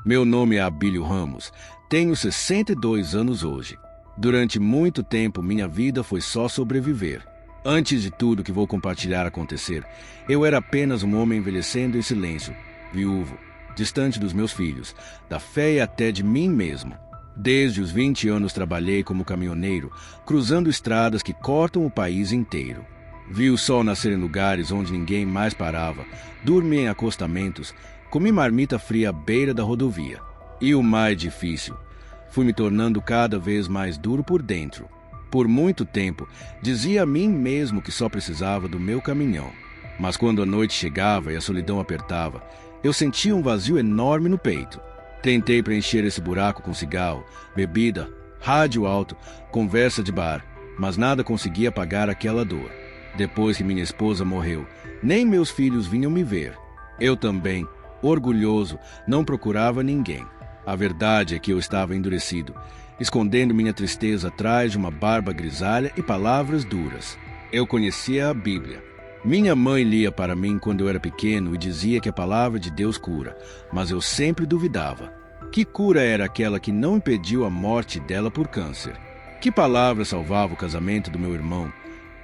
Meu nome é Abílio Ramos. Tenho 62 anos hoje. Durante muito tempo, minha vida foi só sobreviver. Antes de tudo que vou compartilhar acontecer, eu era apenas um homem envelhecendo em silêncio, viúvo, distante dos meus filhos, da fé e até de mim mesmo. Desde os 20 anos trabalhei como caminhoneiro, cruzando estradas que cortam o país inteiro. Vi o sol nascer em lugares onde ninguém mais parava, dormi em acostamentos, comi marmita fria à beira da rodovia. E o mais difícil, fui me tornando cada vez mais duro por dentro. Por muito tempo, dizia a mim mesmo que só precisava do meu caminhão. Mas quando a noite chegava e a solidão apertava, eu sentia um vazio enorme no peito. Tentei preencher esse buraco com cigarro, bebida, rádio alto, conversa de bar, mas nada conseguia apagar aquela dor. Depois que minha esposa morreu, nem meus filhos vinham me ver. Eu também, orgulhoso, não procurava ninguém. A verdade é que eu estava endurecido, escondendo minha tristeza atrás de uma barba grisalha e palavras duras. Eu conhecia a Bíblia. Minha mãe lia para mim quando eu era pequeno e dizia que a palavra de Deus cura, mas eu sempre duvidava. Que cura era aquela que não impediu a morte dela por câncer? Que palavra salvava o casamento do meu irmão?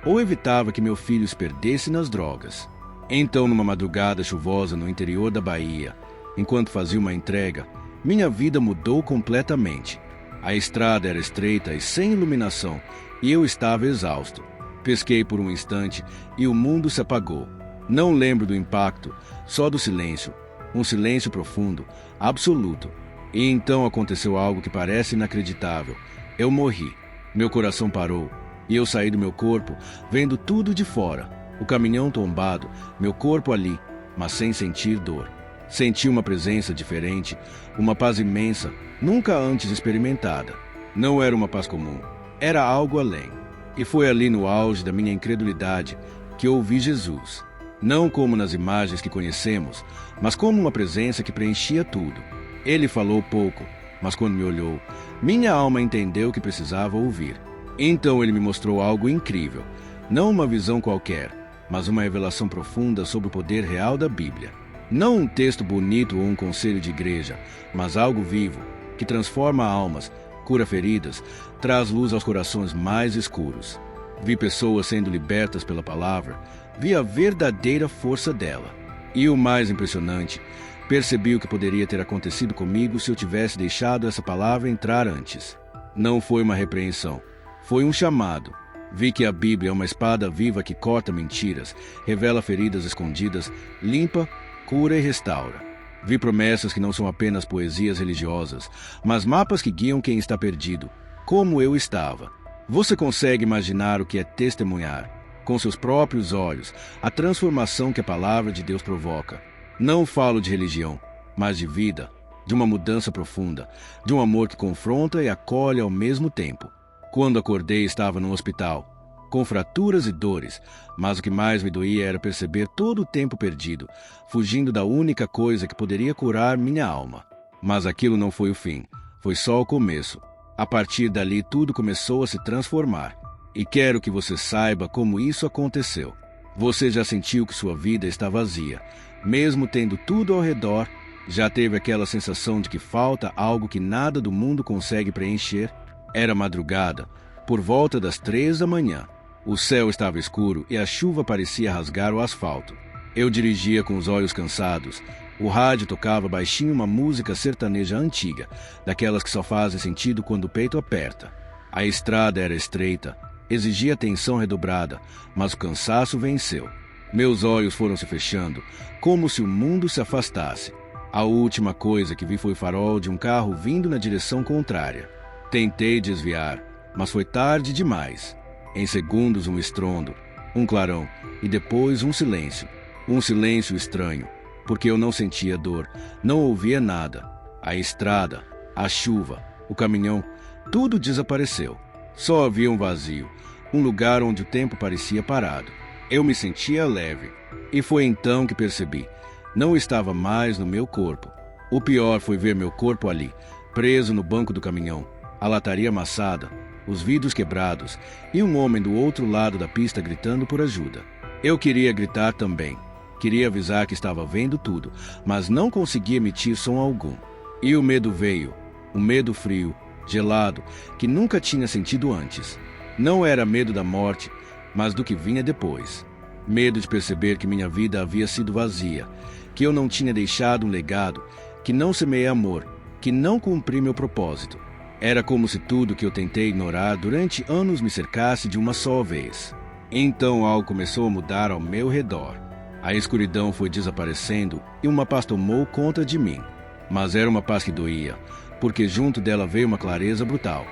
Ou evitava que meu filho se perdesse nas drogas? Então, numa madrugada chuvosa no interior da Bahia, enquanto fazia uma entrega, minha vida mudou completamente. A estrada era estreita e sem iluminação, e eu estava exausto. Pesquei por um instante e o mundo se apagou. Não lembro do impacto, só do silêncio. Um silêncio profundo, absoluto. E então aconteceu algo que parece inacreditável. Eu morri. Meu coração parou. E eu saí do meu corpo, vendo tudo de fora. O caminhão tombado, meu corpo ali, mas sem sentir dor. Senti uma presença diferente, uma paz imensa, nunca antes experimentada. Não era uma paz comum, era algo além. E foi ali no auge da minha incredulidade que eu ouvi Jesus. Não como nas imagens que conhecemos, mas como uma presença que preenchia tudo. Ele falou pouco, mas quando me olhou, minha alma entendeu que precisava ouvir. Então ele me mostrou algo incrível, não uma visão qualquer, mas uma revelação profunda sobre o poder real da Bíblia. Não um texto bonito ou um conselho de igreja, mas algo vivo, que transforma almas, cura feridas, traz luz aos corações mais escuros. Vi pessoas sendo libertas pela palavra, vi a verdadeira força dela. E o mais impressionante, percebi o que poderia ter acontecido comigo se eu tivesse deixado essa palavra entrar antes. Não foi uma repreensão, foi um chamado. Vi que a Bíblia é uma espada viva que corta mentiras, revela feridas escondidas, limpa, cura e restaura. Vi promessas que não são apenas poesias religiosas, mas mapas que guiam quem está perdido, como eu estava. Você consegue imaginar o que é testemunhar, com seus próprios olhos, a transformação que a palavra de Deus provoca. Não falo de religião, mas de vida, de uma mudança profunda, de um amor que confronta e acolhe ao mesmo tempo. Quando acordei, estava num hospital, com fraturas e dores, mas o que mais me doía era perceber todo o tempo perdido, fugindo da única coisa que poderia curar minha alma. Mas aquilo não foi o fim, foi só o começo. A partir dali, tudo começou a se transformar. E quero que você saiba como isso aconteceu. Você já sentiu que sua vida está vazia, mesmo tendo tudo ao redor? Já teve aquela sensação de que falta algo que nada do mundo consegue preencher? Era madrugada, por volta das 3 da manhã. O céu estava escuro e a chuva parecia rasgar o asfalto. Eu dirigia com os olhos cansados. O rádio tocava baixinho uma música sertaneja antiga, daquelas que só fazem sentido quando o peito aperta. A estrada era estreita, exigia atenção redobrada, mas o cansaço venceu. Meus olhos foram se fechando, como se o mundo se afastasse. A última coisa que vi foi o farol de um carro vindo na direção contrária. Tentei desviar, mas foi tarde demais. Em segundos, um estrondo, um clarão e depois um silêncio. Um silêncio estranho, porque eu não sentia dor, não ouvia nada. A estrada, a chuva, o caminhão, tudo desapareceu. Só havia um vazio, um lugar onde o tempo parecia parado. Eu me sentia leve. E foi então que percebi. Não estava mais no meu corpo. O pior foi ver meu corpo ali, preso no banco do caminhão, a lataria amassada, os vidros quebrados e um homem do outro lado da pista gritando por ajuda. Eu queria gritar também. Queria avisar que estava vendo tudo, mas não conseguia emitir som algum. E o medo veio, um medo frio, gelado, que nunca tinha sentido antes. Não era medo da morte, mas do que vinha depois. Medo de perceber que minha vida havia sido vazia, que eu não tinha deixado um legado, que não semeei amor, que não cumpri meu propósito. Era como se tudo que eu tentei ignorar durante anos me cercasse de uma só vez. Então algo começou a mudar ao meu redor. A escuridão foi desaparecendo e uma paz tomou conta de mim. Mas era uma paz que doía, porque junto dela veio uma clareza brutal.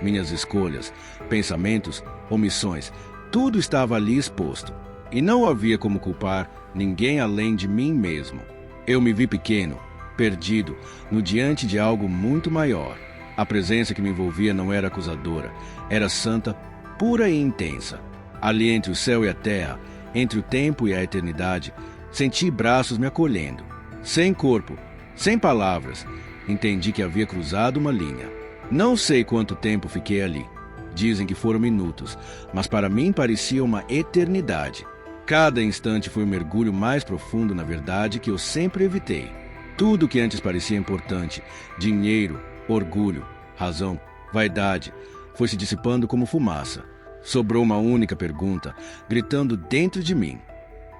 Minhas escolhas, pensamentos, omissões, tudo estava ali exposto. E não havia como culpar ninguém além de mim mesmo. Eu me vi pequeno, perdido, no diante de algo muito maior. A presença que me envolvia não era acusadora, era santa, pura e intensa. Ali entre o céu e a terra, entre o tempo e a eternidade, senti braços me acolhendo. Sem corpo, sem palavras, entendi que havia cruzado uma linha. Não sei quanto tempo fiquei ali. Dizem que foram minutos, mas para mim parecia uma eternidade. Cada instante foi um mergulho mais profundo na verdade que eu sempre evitei. Tudo que antes parecia importante, dinheiro, orgulho, razão, vaidade, foi se dissipando como fumaça. Sobrou uma única pergunta, gritando dentro de mim.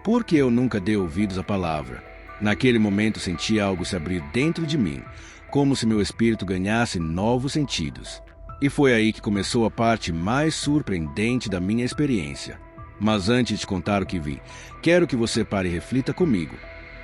Por que eu nunca dei ouvidos à palavra? Naquele momento senti algo se abrir dentro de mim, como se meu espírito ganhasse novos sentidos. E foi aí que começou a parte mais surpreendente da minha experiência. Mas antes de contar o que vi, quero que você pare e reflita comigo.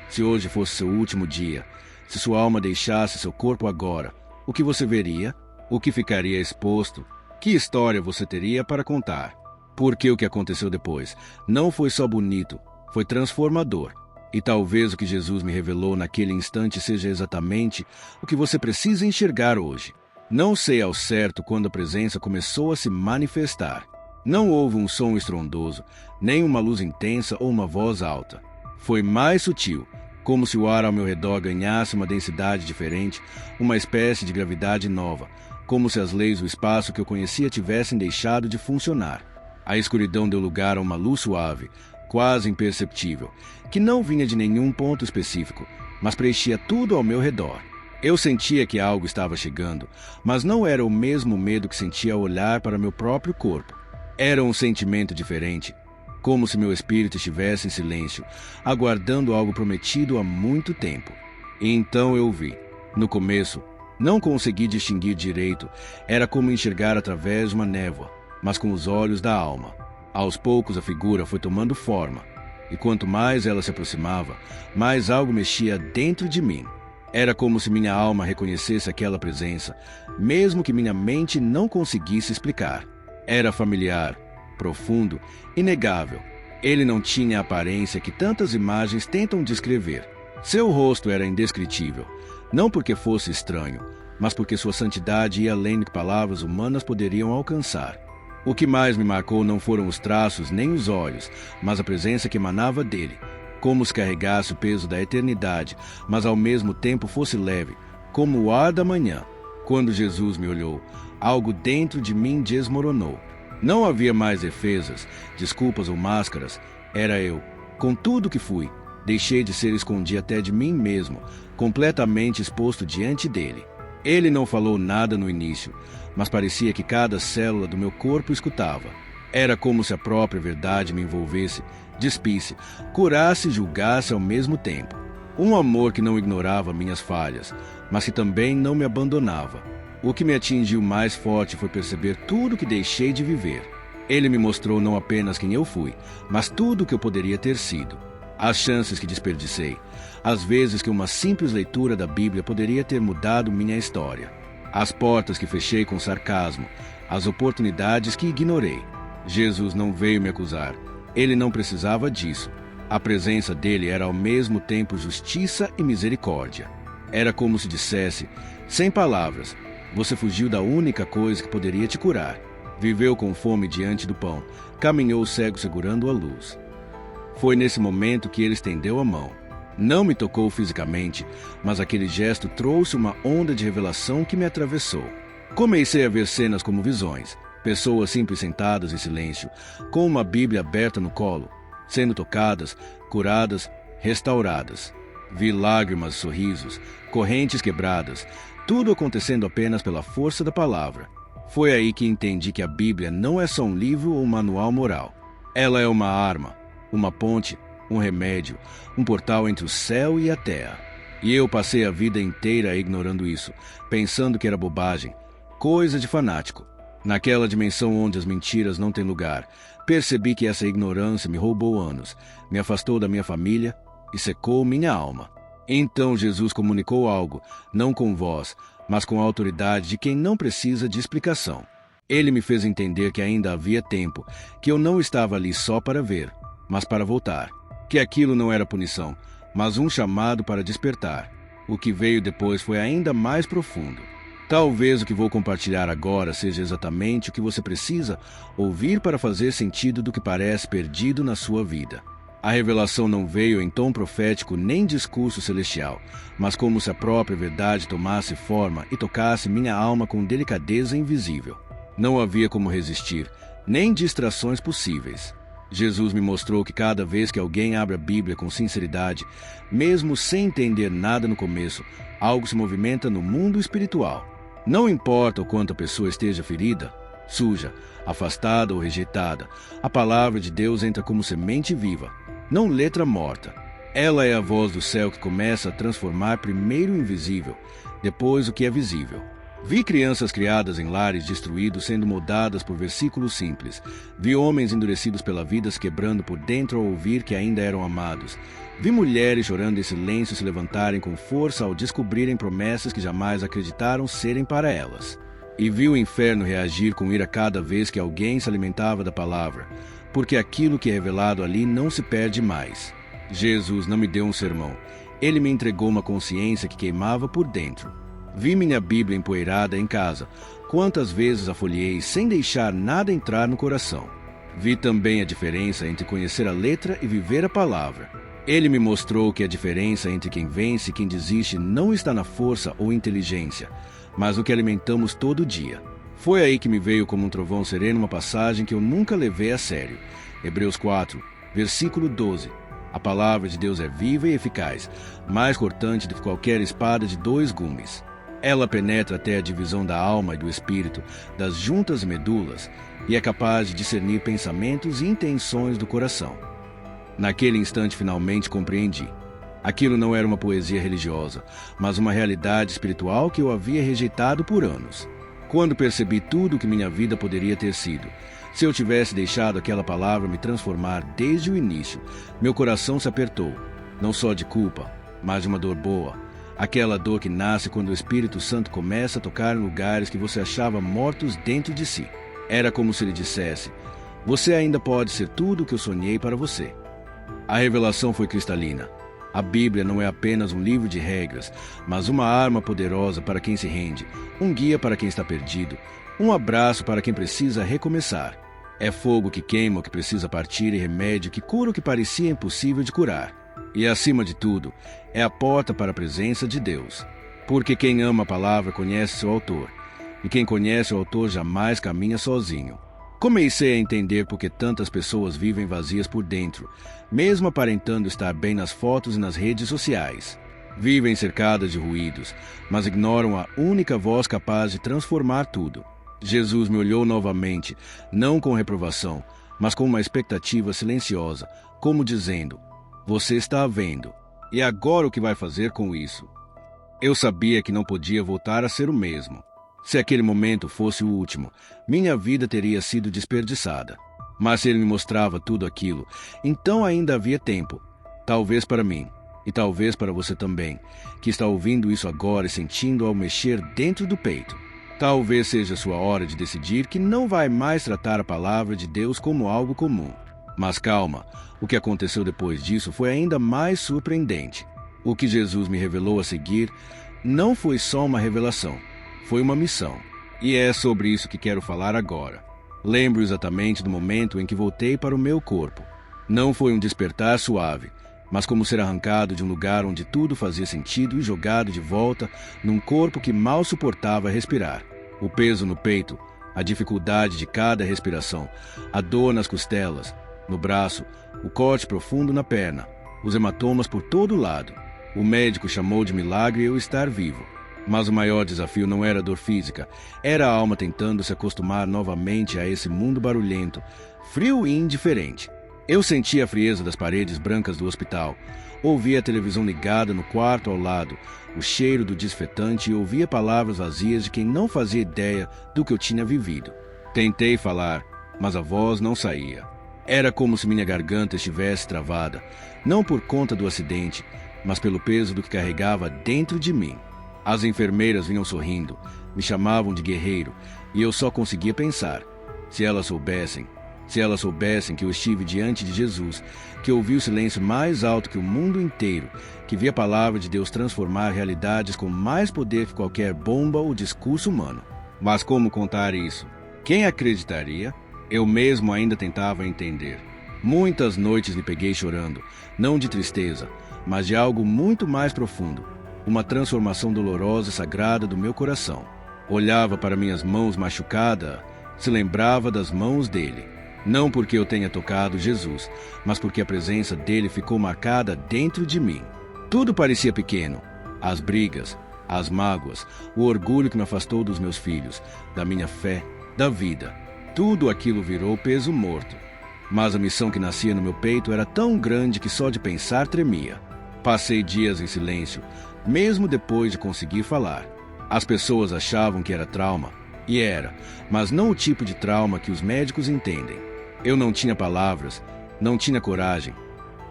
Se hoje fosse seu último dia, se sua alma deixasse seu corpo agora, o que você veria? O que ficaria exposto? Que história você teria para contar? Porque o que aconteceu depois não foi só bonito, foi transformador. E talvez o que Jesus me revelou naquele instante seja exatamente o que você precisa enxergar hoje. Não sei ao certo quando a presença começou a se manifestar. Não houve um som estrondoso, nem uma luz intensa ou uma voz alta. Foi mais sutil, como se o ar ao meu redor ganhasse uma densidade diferente, uma espécie de gravidade nova, como se as leis do espaço que eu conhecia tivessem deixado de funcionar. A escuridão deu lugar a uma luz suave, quase imperceptível, que não vinha de nenhum ponto específico, mas preenchia tudo ao meu redor. Eu sentia que algo estava chegando, mas não era o mesmo medo que sentia ao olhar para meu próprio corpo. Era um sentimento diferente, como se meu espírito estivesse em silêncio, aguardando algo prometido há muito tempo. E então eu vi. No começo, não consegui distinguir direito, era como enxergar através de uma névoa, mas com os olhos da alma. Aos poucos a figura foi tomando forma, e quanto mais ela se aproximava, mais algo mexia dentro de mim. Era como se minha alma reconhecesse aquela presença, mesmo que minha mente não conseguisse explicar. Era familiar, profundo, inegável. Ele não tinha a aparência que tantas imagens tentam descrever. Seu rosto era indescritível, não porque fosse estranho, mas porque sua santidade ia além do que palavras humanas poderiam alcançar. O que mais me marcou não foram os traços nem os olhos, mas a presença que emanava dele, como se carregasse o peso da eternidade, mas ao mesmo tempo fosse leve, como o ar da manhã. Quando Jesus me olhou, algo dentro de mim desmoronou. Não havia mais defesas, desculpas ou máscaras. Era eu, com tudo que fui. Deixei de ser escondido até de mim mesmo, completamente exposto diante dele. Ele não falou nada no início, mas parecia que cada célula do meu corpo escutava. Era como se a própria verdade me envolvesse, despisse, curasse e julgasse ao mesmo tempo. Um amor que não ignorava minhas falhas, mas que também não me abandonava. O que me atingiu mais forte foi perceber tudo que deixei de viver. Ele me mostrou não apenas quem eu fui, mas tudo o que eu poderia ter sido. As chances que desperdicei, as vezes que uma simples leitura da Bíblia poderia ter mudado minha história. As portas que fechei com sarcasmo, as oportunidades que ignorei. Jesus não veio me acusar. Ele não precisava disso. A presença dele era ao mesmo tempo justiça e misericórdia. Era como se dissesse, sem palavras, você fugiu da única coisa que poderia te curar. Viveu com fome diante do pão, caminhou cego segurando a luz. Foi nesse momento que ele estendeu a mão. Não me tocou fisicamente, mas aquele gesto trouxe uma onda de revelação que me atravessou. Comecei a ver cenas como visões, pessoas simples sentadas em silêncio, com uma Bíblia aberta no colo, sendo tocadas, curadas, restauradas. Vi lágrimas, sorrisos, correntes quebradas, tudo acontecendo apenas pela força da palavra. Foi aí que entendi que a Bíblia não é só um livro ou um manual moral. Ela é uma arma, uma ponte, um remédio, um portal entre o céu e a terra. E eu passei a vida inteira ignorando isso, pensando que era bobagem, coisa de fanático. Naquela dimensão onde as mentiras não têm lugar, percebi que essa ignorância me roubou anos, me afastou da minha família e secou minha alma. Então Jesus comunicou algo, não com voz, mas com a autoridade de quem não precisa de explicação. Ele me fez entender que ainda havia tempo, que eu não estava ali só para ver, mas para voltar. Que aquilo não era punição, mas um chamado para despertar. O que veio depois foi ainda mais profundo. Talvez o que vou compartilhar agora seja exatamente o que você precisa ouvir para fazer sentido do que parece perdido na sua vida. A revelação não veio em tom profético nem discurso celestial, mas como se a própria verdade tomasse forma e tocasse minha alma com delicadeza invisível. Não havia como resistir, nem distrações possíveis. Jesus me mostrou que cada vez que alguém abre a Bíblia com sinceridade, mesmo sem entender nada no começo, algo se movimenta no mundo espiritual. Não importa o quanto a pessoa esteja ferida, suja, afastada ou rejeitada, a palavra de Deus entra como semente viva, não letra morta. Ela é a voz do céu que começa a transformar primeiro o invisível, depois o que é visível. Vi crianças criadas em lares destruídos sendo moldadas por versículos simples. Vi homens endurecidos pela vida se quebrando por dentro ao ouvir que ainda eram amados. Vi mulheres chorando em silêncio se levantarem com força ao descobrirem promessas que jamais acreditaram serem para elas. E vi o inferno reagir com ira cada vez que alguém se alimentava da palavra, porque aquilo que é revelado ali não se perde mais. Jesus não me deu um sermão. Ele me entregou uma consciência que queimava por dentro. Vi minha Bíblia empoeirada em casa. Quantas vezes a folheei sem deixar nada entrar no coração. Vi também a diferença entre conhecer a letra e viver a palavra. Ele me mostrou que a diferença entre quem vence e quem desiste não está na força ou inteligência, mas no que alimentamos todo dia. Foi aí que me veio como um trovão sereno uma passagem que eu nunca levei a sério. Hebreus 4, versículo 12. A palavra de Deus é viva e eficaz, mais cortante do que qualquer espada de 2 gumes. Ela penetra até a divisão da alma e do espírito, das juntas e medulas, e é capaz de discernir pensamentos e intenções do coração. Naquele instante finalmente compreendi. Aquilo não era uma poesia religiosa, mas uma realidade espiritual que eu havia rejeitado por anos. Quando percebi tudo o que minha vida poderia ter sido, se eu tivesse deixado aquela palavra me transformar desde o início, meu coração se apertou, não só de culpa, mas de uma dor boa. Aquela dor que nasce quando o Espírito Santo começa a tocar em lugares que você achava mortos dentro de si. Era como se ele dissesse: você ainda pode ser tudo o que eu sonhei para você. A revelação foi cristalina. A Bíblia não é apenas um livro de regras, mas uma arma poderosa para quem se rende, um guia para quem está perdido, um abraço para quem precisa recomeçar. É fogo que queima o que precisa partir e remédio que cura o que parecia impossível de curar. E, acima de tudo, é a porta para a presença de Deus. Porque quem ama a palavra conhece seu autor, e quem conhece o autor jamais caminha sozinho. Comecei a entender por que tantas pessoas vivem vazias por dentro, mesmo aparentando estar bem nas fotos e nas redes sociais. Vivem cercadas de ruídos, mas ignoram a única voz capaz de transformar tudo. Jesus me olhou novamente, não com reprovação, mas com uma expectativa silenciosa, como dizendo: você está vendo, e agora o que vai fazer com isso? Eu sabia que não podia voltar a ser o mesmo. Se aquele momento fosse o último, minha vida teria sido desperdiçada. Mas se ele me mostrava tudo aquilo, então ainda havia tempo. Talvez para mim, e talvez para você também, que está ouvindo isso agora e sentindo ao mexer dentro do peito. Talvez seja a sua hora de decidir que não vai mais tratar a palavra de Deus como algo comum. Mas calma, o que aconteceu depois disso foi ainda mais surpreendente. O que Jesus me revelou a seguir não foi só uma revelação, foi uma missão. E é sobre isso que quero falar agora. Lembro exatamente do momento em que voltei para o meu corpo. Não foi um despertar suave, mas como ser arrancado de um lugar onde tudo fazia sentido e jogado de volta num corpo que mal suportava respirar. O peso no peito, a dificuldade de cada respiração, a dor nas costelas, no braço, o corte profundo na perna, os hematomas por todo lado. O médico chamou de milagre eu estar vivo. Mas o maior desafio não era a dor física, era a alma tentando se acostumar novamente a esse mundo barulhento, frio e indiferente. Eu sentia a frieza das paredes brancas do hospital, ouvia a televisão ligada no quarto ao lado, o cheiro do desinfetante e ouvia palavras vazias de quem não fazia ideia do que eu tinha vivido. Tentei falar, mas a voz não saía. Era como se minha garganta estivesse travada, não por conta do acidente, mas pelo peso do que carregava dentro de mim. As enfermeiras vinham sorrindo, me chamavam de guerreiro, e eu só conseguia pensar. Se elas soubessem que eu estive diante de Jesus, que ouvi o silêncio mais alto que o mundo inteiro, que vi a palavra de Deus transformar realidades com mais poder que qualquer bomba ou discurso humano. Mas como contar isso? Quem acreditaria? Eu mesmo ainda tentava entender. Muitas noites me peguei chorando, não de tristeza, mas de algo muito mais profundo. Uma transformação dolorosa e sagrada do meu coração. Olhava para minhas mãos machucadas, se lembrava das mãos dele. Não porque eu tenha tocado Jesus, mas porque a presença dele ficou marcada dentro de mim. Tudo parecia pequeno. As brigas, as mágoas, o orgulho que me afastou dos meus filhos, da minha fé, da vida. Tudo aquilo virou peso morto. Mas a missão que nascia no meu peito era tão grande que só de pensar tremia. Passei dias em silêncio, mesmo depois de conseguir falar. As pessoas achavam que era trauma, e era, mas não o tipo de trauma que os médicos entendem. Eu não tinha palavras, não tinha coragem.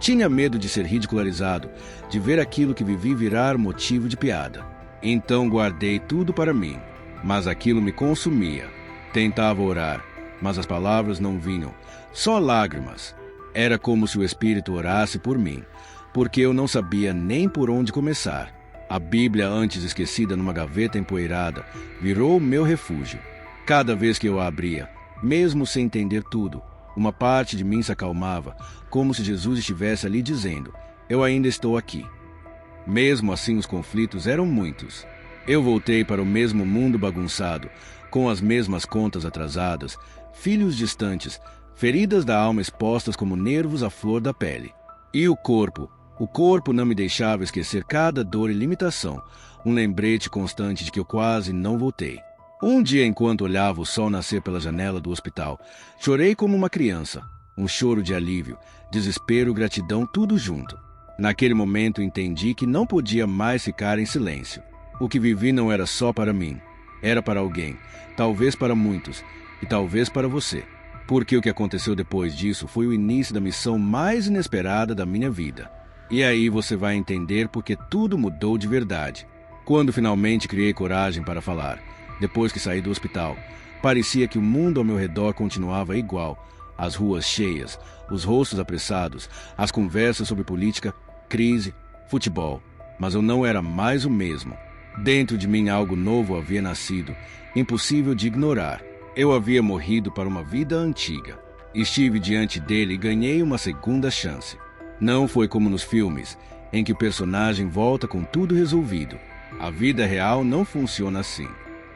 Tinha medo de ser ridicularizado, de ver aquilo que vivi virar motivo de piada. Então guardei tudo para mim, mas aquilo me consumia. Tentava orar, mas as palavras não vinham, só lágrimas. Era como se o Espírito orasse por mim, porque eu não sabia nem por onde começar. A Bíblia, antes esquecida numa gaveta empoeirada, virou o meu refúgio. Cada vez que eu a abria, mesmo sem entender tudo, uma parte de mim se acalmava, como se Jesus estivesse ali dizendo: eu ainda estou aqui. Mesmo assim, os conflitos eram muitos. Eu voltei para o mesmo mundo bagunçado, com as mesmas contas atrasadas, filhos distantes, feridas da alma expostas como nervos à flor da pele. E o corpo não me deixava esquecer cada dor e limitação, um lembrete constante de que eu quase não voltei. Um dia, enquanto olhava o sol nascer pela janela do hospital, chorei como uma criança, um choro de alívio, desespero, gratidão, tudo junto. Naquele momento entendi que não podia mais ficar em silêncio. O que vivi não era só para mim, era para alguém, talvez para muitos, e talvez para você. Porque o que aconteceu depois disso foi o início da missão mais inesperada da minha vida. E aí você vai entender porque tudo mudou de verdade. Quando finalmente criei coragem para falar, depois que saí do hospital, parecia que o mundo ao meu redor continuava igual. As ruas cheias, os rostos apressados, as conversas sobre política, crise, futebol. Mas eu não era mais o mesmo. Dentro de mim algo novo havia nascido, impossível de ignorar. Eu havia morrido para uma vida antiga. Estive diante dele e ganhei uma segunda chance. Não foi como nos filmes, em que o personagem volta com tudo resolvido. A vida real não funciona assim.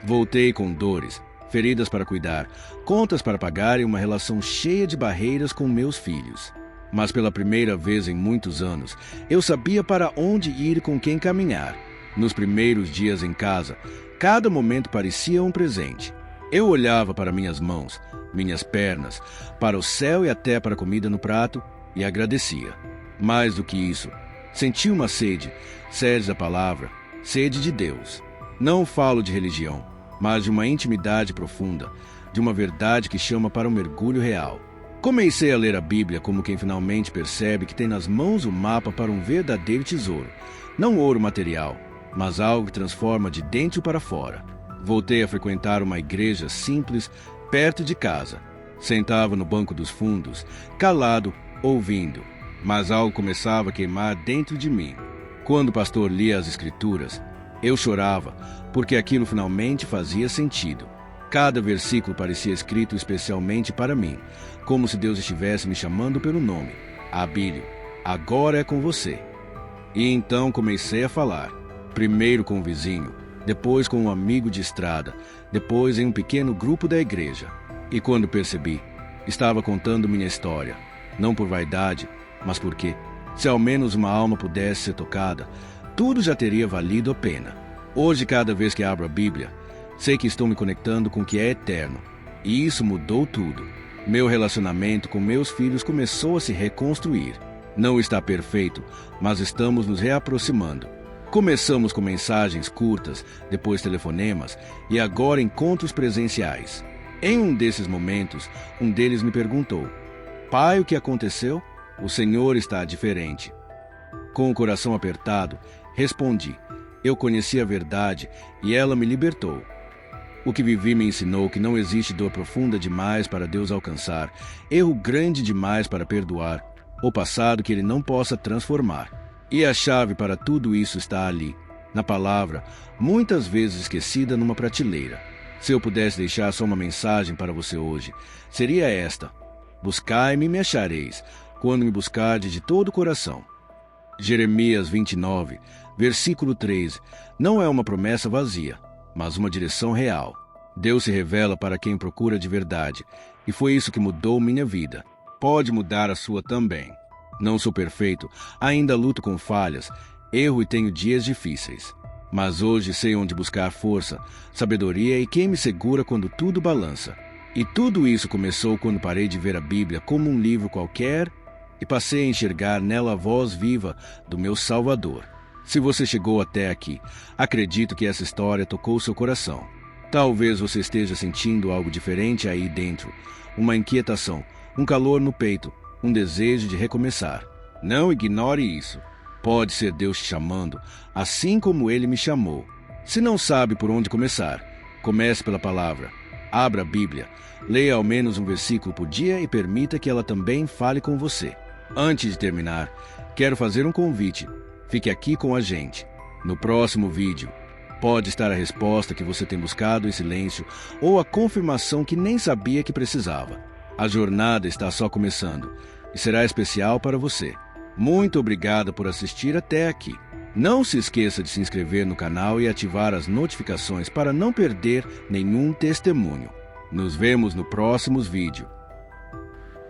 Voltei com dores, feridas para cuidar, contas para pagar e uma relação cheia de barreiras com meus filhos. Mas pela primeira vez em muitos anos, eu sabia para onde ir e com quem caminhar. Nos primeiros dias em casa, cada momento parecia um presente. Eu olhava para minhas mãos, minhas pernas, para o céu e até para a comida no prato e agradecia. Mais do que isso, senti uma sede da palavra, sede de Deus. Não falo de religião, mas de uma intimidade profunda, de uma verdade que chama para um mergulho real. Comecei a ler a Bíblia como quem finalmente percebe que tem nas mãos o mapa para um verdadeiro tesouro. Não ouro material, mas algo que transforma de dentro para fora. Voltei a frequentar uma igreja simples, perto de casa. Sentava no banco dos fundos, calado, ouvindo. Mas algo começava a queimar dentro de mim. Quando o pastor lia as Escrituras, eu chorava, porque aquilo finalmente fazia sentido. Cada versículo parecia escrito especialmente para mim, como se Deus estivesse me chamando pelo nome. Abílio, agora é com você. E então comecei a falar, primeiro com o vizinho, depois com um amigo de estrada, depois em um pequeno grupo da igreja. E quando percebi, estava contando minha história, não por vaidade, mas porque, se ao menos uma alma pudesse ser tocada, tudo já teria valido a pena. Hoje, cada vez que abro a Bíblia, sei que estou me conectando com o que é eterno. E isso mudou tudo. Meu relacionamento com meus filhos começou a se reconstruir. Não está perfeito, mas estamos nos reaproximando. Começamos com mensagens curtas, depois telefonemas e agora encontros presenciais. Em um desses momentos, um deles me perguntou: "Pai, o que aconteceu? O Senhor está diferente." Com o coração apertado, respondi: "Eu conheci a verdade e ela me libertou. O que vivi me ensinou que não existe dor profunda demais para Deus alcançar, erro grande demais para perdoar, ou passado que Ele não possa transformar. E a chave para tudo isso está ali, na palavra, muitas vezes esquecida numa prateleira. Se eu pudesse deixar só uma mensagem para você hoje, seria esta: buscai-me e me achareis, quando me buscardes de todo o coração." Jeremias 29, versículo 13, não é uma promessa vazia, mas uma direção real. Deus se revela para quem procura de verdade, e foi isso que mudou minha vida. Pode mudar a sua também. Não sou perfeito, ainda luto com falhas, erro e tenho dias difíceis. Mas hoje sei onde buscar força, sabedoria e quem me segura quando tudo balança. E tudo isso começou quando parei de ver a Bíblia como um livro qualquer e passei a enxergar nela a voz viva do meu Salvador. Se você chegou até aqui, acredito que essa história tocou seu coração. Talvez você esteja sentindo algo diferente aí dentro, uma inquietação, um calor no peito, um desejo de recomeçar. Não ignore isso. Pode ser Deus te chamando, assim como Ele me chamou. Se não sabe por onde começar, comece pela palavra. Abra a Bíblia, leia ao menos um versículo por dia e permita que ela também fale com você. Antes de terminar, quero fazer um convite. Fique aqui com a gente. No próximo vídeo, pode estar a resposta que você tem buscado em silêncio ou a confirmação que nem sabia que precisava. A jornada está só começando e será especial para você. Muito obrigado por assistir até aqui. Não se esqueça de se inscrever no canal e ativar as notificações para não perder nenhum testemunho. Nos vemos no próximo vídeo.